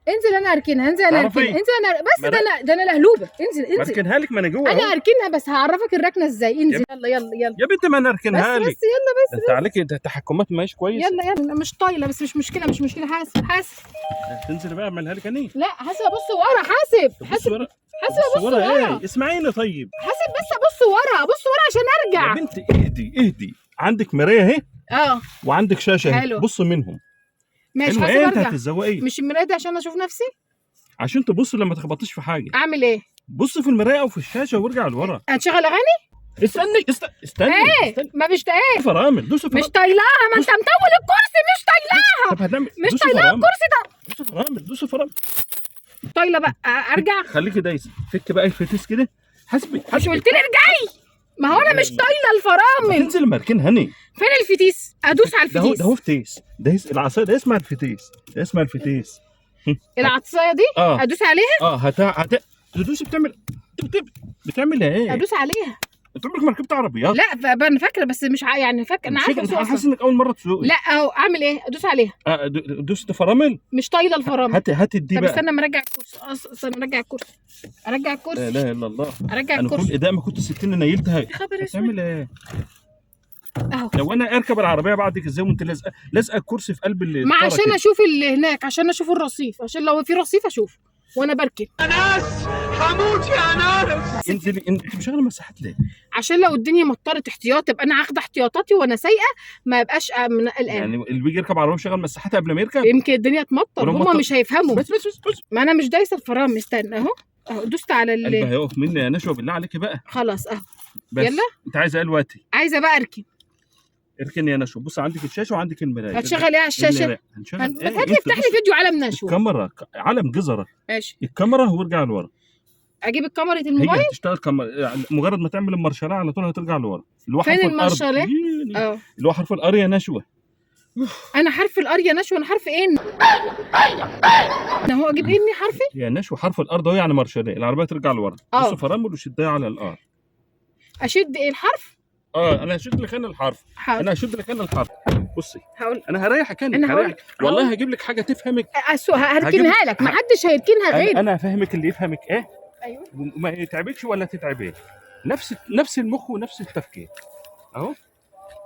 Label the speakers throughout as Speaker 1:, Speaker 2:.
Speaker 1: انزل انا اركنها، انزل انا اركنها، انزل انا بس ده انا لهلوبه. انزل
Speaker 2: اركنها لك، ما انا جوه
Speaker 1: انا اركنها بس هعرفك الركنه ازاي. انزل يلا يلا يلا
Speaker 2: يا بنت، ما انا اركنها لك
Speaker 1: بس يلا
Speaker 2: انت عليك تحكمات ماشي كويس.
Speaker 1: يلا يلا مش طايله بس مش مشكله حاسب
Speaker 2: تنزل بقى اعملها لك انا.
Speaker 1: لا حاسب ابص ورا، حاسب ابص ورا.
Speaker 2: ايه اسمعيني طيب.
Speaker 1: حاسب بس ابص ورا عشان ارجع.
Speaker 2: يا بنت اهدي عندك مرايه اهي وعندك شاشه اهي، بص منهم.
Speaker 1: ماشي حاسب
Speaker 2: انت
Speaker 1: ارجع.
Speaker 2: هتتزوقي
Speaker 1: مش المرايه دي عشان اشوف نفسي؟
Speaker 2: عشان تبص لما تخبطيش في حاجه.
Speaker 1: اعمل ايه؟
Speaker 2: بص في المرايه او في الشاشه وارجع لورا.
Speaker 1: هتشغل اغاني؟
Speaker 2: استني
Speaker 1: ايه ما مش ايه
Speaker 2: فرامل. دوس فرامل.
Speaker 1: مش طايلاها، ما انت مطول الكرسي. مش طايلاها.
Speaker 2: طب هتعمل
Speaker 1: مش طايلاها الكرسي ده.
Speaker 2: دوس فرامل.
Speaker 1: طايله بقى ارجع.
Speaker 2: خليكي دايسه. فك بقى الفتيس كده. حسبي
Speaker 1: مش قلت لي ارجعي؟ ما هو انا مش طايله الفرامل.
Speaker 2: انزل مركن هني.
Speaker 1: فين الفتيس؟ ادوس على الفتيس.
Speaker 2: ده هو فتيس. ده العصايه ده اسمها الفتيس. ده اسمها الفتيس.
Speaker 1: العصايه دي ادوس عليها؟
Speaker 2: تدوس بتعمل ايه؟
Speaker 1: ادوس عليها.
Speaker 2: انت عمرك ما ركبت عربيات؟
Speaker 1: لا انا فاكره بس مش يعني فاكره. انا عارفه
Speaker 2: انا حاسس انك اول مره تسوقي.
Speaker 1: لا اهو اعمل ايه؟ ادوس عليها.
Speaker 2: دوس فرامل.
Speaker 1: مش طايله الفرامل.
Speaker 2: هات دي بقى.
Speaker 1: طب استنى اما ارجع الكرسي. ارجع الكرسي.
Speaker 2: لا اله الا الله.
Speaker 1: ارجع الكرسي.
Speaker 2: انا كل ده ما كنت 60 نيلتها. هتعمل ايه؟
Speaker 1: اهو.
Speaker 2: لو انا اركب العربيه بعدك ازاي وانت لازقه الكرسي في قلب
Speaker 1: ما عشان اشوف اللي هناك، عشان اشوف الرصيف، عشان لو في رصيف اشوف وانا بركب.
Speaker 3: ناس هموت يا ناس.
Speaker 2: انزلي. انت مشغله مساحات ليه؟
Speaker 1: عشان لو الدنيا مطرت احتياطي ابقى انا اخده احتياطاتي وانا سايقه، ما ابقاش قلقان.
Speaker 2: يعني اللي بيجي يركب عربيه مشغل مساحات قبل ما يركب.
Speaker 1: يمكن الدنيا تمطر هما مش هيفهموا.
Speaker 2: بس
Speaker 1: ما انا مش دايسه الفرامل. استنى اهو دوست على
Speaker 2: قلبي هيقف مني يا نشوى بالله عليكي بقى.
Speaker 1: خلاص اهو.
Speaker 2: يلا انت عايزه ايه دلوقتي؟
Speaker 1: عايزه بقى اركن.
Speaker 2: اركن يا نشوى. بص عندك الشاشه وعندك المرايه.
Speaker 1: هتشغل ايه على الشاشه؟
Speaker 2: هنشغل
Speaker 1: ايه؟ افتح لي فيديو علم نشوى.
Speaker 2: الكاميرا علم جزره.
Speaker 1: ماشي.
Speaker 2: الكاميرا وارجع لورا.
Speaker 1: اجيب الكاميرا الموبايل؟
Speaker 2: هي هتشتغل كاميرا يعني مجرد ما تعمل المارشاليه على طول هترجع لورا.
Speaker 1: فين المارشاليه؟
Speaker 2: اللي هو حرف الار يا نشوى.
Speaker 1: انا حرف الار يا نشوى. انا حرف ايه؟ انا هو اجيب ايه حرفي؟
Speaker 2: يا نشوى حرف الار ده يعني مارشاليه، العربيه ترجع لورا. بص فرامل وشدها على الار.
Speaker 1: اشد ايه الحرف؟
Speaker 2: انا هشد لك انا الحرف. انا هشد لك انا الحرف. بصي
Speaker 1: هقول
Speaker 2: انا هريحك. انا والله هجيب لك حاجه تفهمك.
Speaker 1: هركنها لك. ما حدش هيركنها غيري.
Speaker 2: انا هفهمك اللي يفهمك ايه.
Speaker 1: ايوه.
Speaker 2: وما يتعبكش ولا تتعبيه. نفس المخ ونفس التفكير اهو.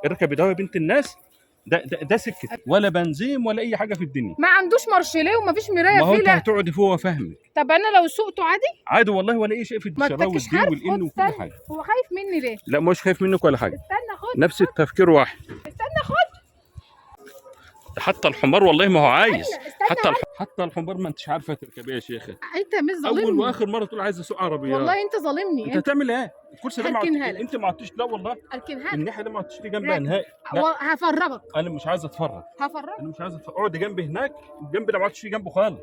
Speaker 2: اركبي ده يا بنت الناس. ده سكت ولا بنزين ولا اي حاجه في الدنيا.
Speaker 1: ما عندوش مارشاليه وما فيش مرايه فيه.
Speaker 2: ما هو انت هتقعدي فوق وافهمك.
Speaker 1: طب انا لو سوقته عادي
Speaker 2: والله ولا اي شيء في الشراوي والدي والان وكل حاجه.
Speaker 1: هو خايف مني ليه؟
Speaker 2: لا مش خايف منك ولا حاجه.
Speaker 1: استنى خد.
Speaker 2: نفس التفكير واحد.
Speaker 1: استنى خد.
Speaker 2: حتى الحمار والله ما هو عايز. حتى الحمار ما انتش عارفه تركبيه يا شيخه.
Speaker 1: انت مش ظالمني.
Speaker 2: اول واخر مره تقول عايز اسوق عربيات.
Speaker 1: والله انت ظالمني.
Speaker 2: انت هتعمل ايه؟ الكرسي ده انت ما عدتش. لا والله
Speaker 1: اركنها.
Speaker 2: الناحيه دي ما عدتش جنبها نهائي.
Speaker 1: هفرجك.
Speaker 2: انا مش عايز اتفرج.
Speaker 1: هفرجك.
Speaker 2: انا مش عايز اتفرج. اقعد جنبي هناك. الجنب ده ما عدتش جنبه خالص.